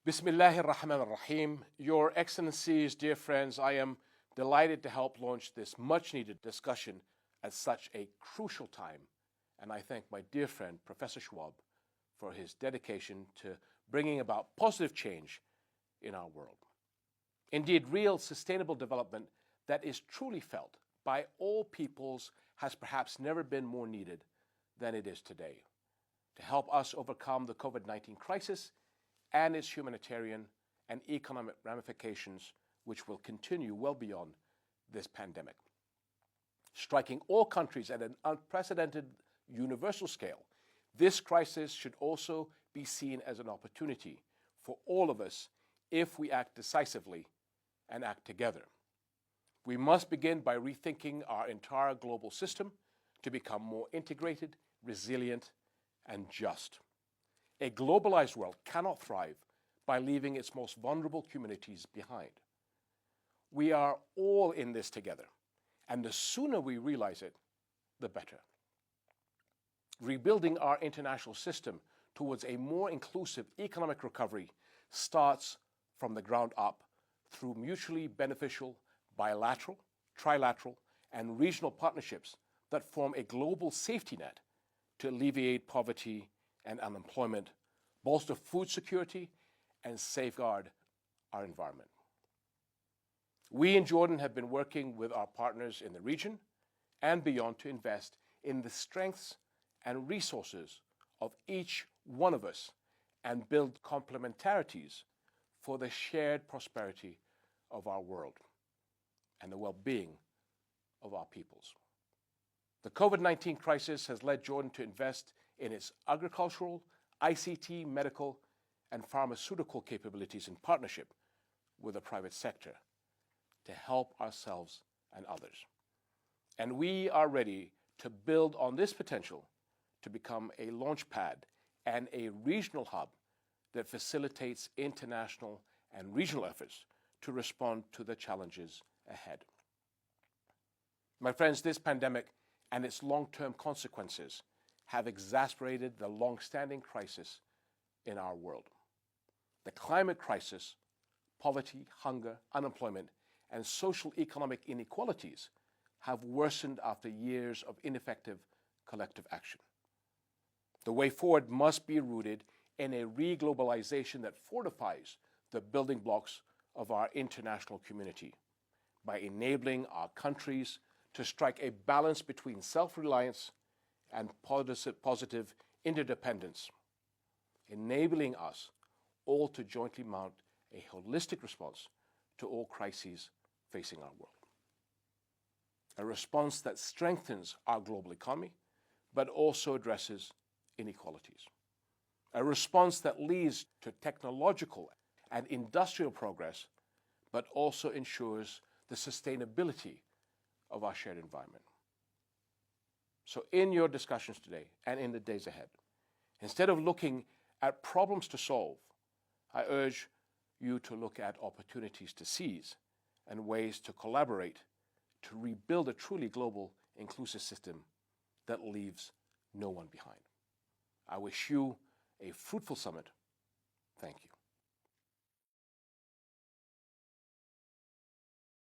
Bismillahir Rahmanir Rahim. Your Excellencies, dear friends, I am delighted to help launch this much-needed discussion at such a crucial time, and I thank my dear friend, Professor Schwab, for his dedication to bringing about positive change in our world. Indeed, real sustainable development that is truly felt by all peoples has perhaps never been more needed than it is today to help us overcome the COVID-19 crisis and its humanitarian and economic ramifications, which will continue well beyond this pandemic. Striking all countries at an unprecedented universal scale, this crisis should also be seen as an opportunity for all of us if we act decisively and act together. We must begin by rethinking our entire global system to become more integrated, resilient, and just. A globalized world cannot thrive by leaving its most vulnerable communities behind. We are all in this together, and the sooner we realize it, the better. Rebuilding our international system towards a more inclusive economic recovery starts from the ground up through mutually beneficial bilateral, trilateral, and regional partnerships that form a global safety net to alleviate poverty and unemployment, bolster food security, and safeguard our environment. We in Jordan have been working with our partners in the region and beyond to invest in the strengths and resources of each one of us and build complementarities for the shared prosperity of our world and the well-being of our peoples. The COVID-19 crisis has led Jordan to invest in its agricultural, ICT, medical, and pharmaceutical capabilities in partnership with the private sector to help ourselves and others. And we are ready to build on this potential to become a launch pad and a regional hub that facilitates international and regional efforts to respond to the challenges ahead. My friends, this pandemic and its long-term consequences have exacerbated the long-standing crisis in our world. The climate crisis, poverty, hunger, unemployment, and social economic inequalities have worsened after years of ineffective collective action. The way forward must be rooted in a re-globalization that fortifies the building blocks of our international community by enabling our countries to strike a balance between self-reliance and positive interdependence, enabling us all to jointly mount a holistic response to all crises facing our world. A response that strengthens our global economy, but also addresses inequalities. A response that leads to technological and industrial progress, but also ensures the sustainability of our shared environment. So in your discussions today and in the days ahead, instead of looking at problems to solve, I urge you to look at opportunities to seize and ways to collaborate to rebuild a truly global, inclusive system that leaves no one behind. I wish you a fruitful summit. Thank you.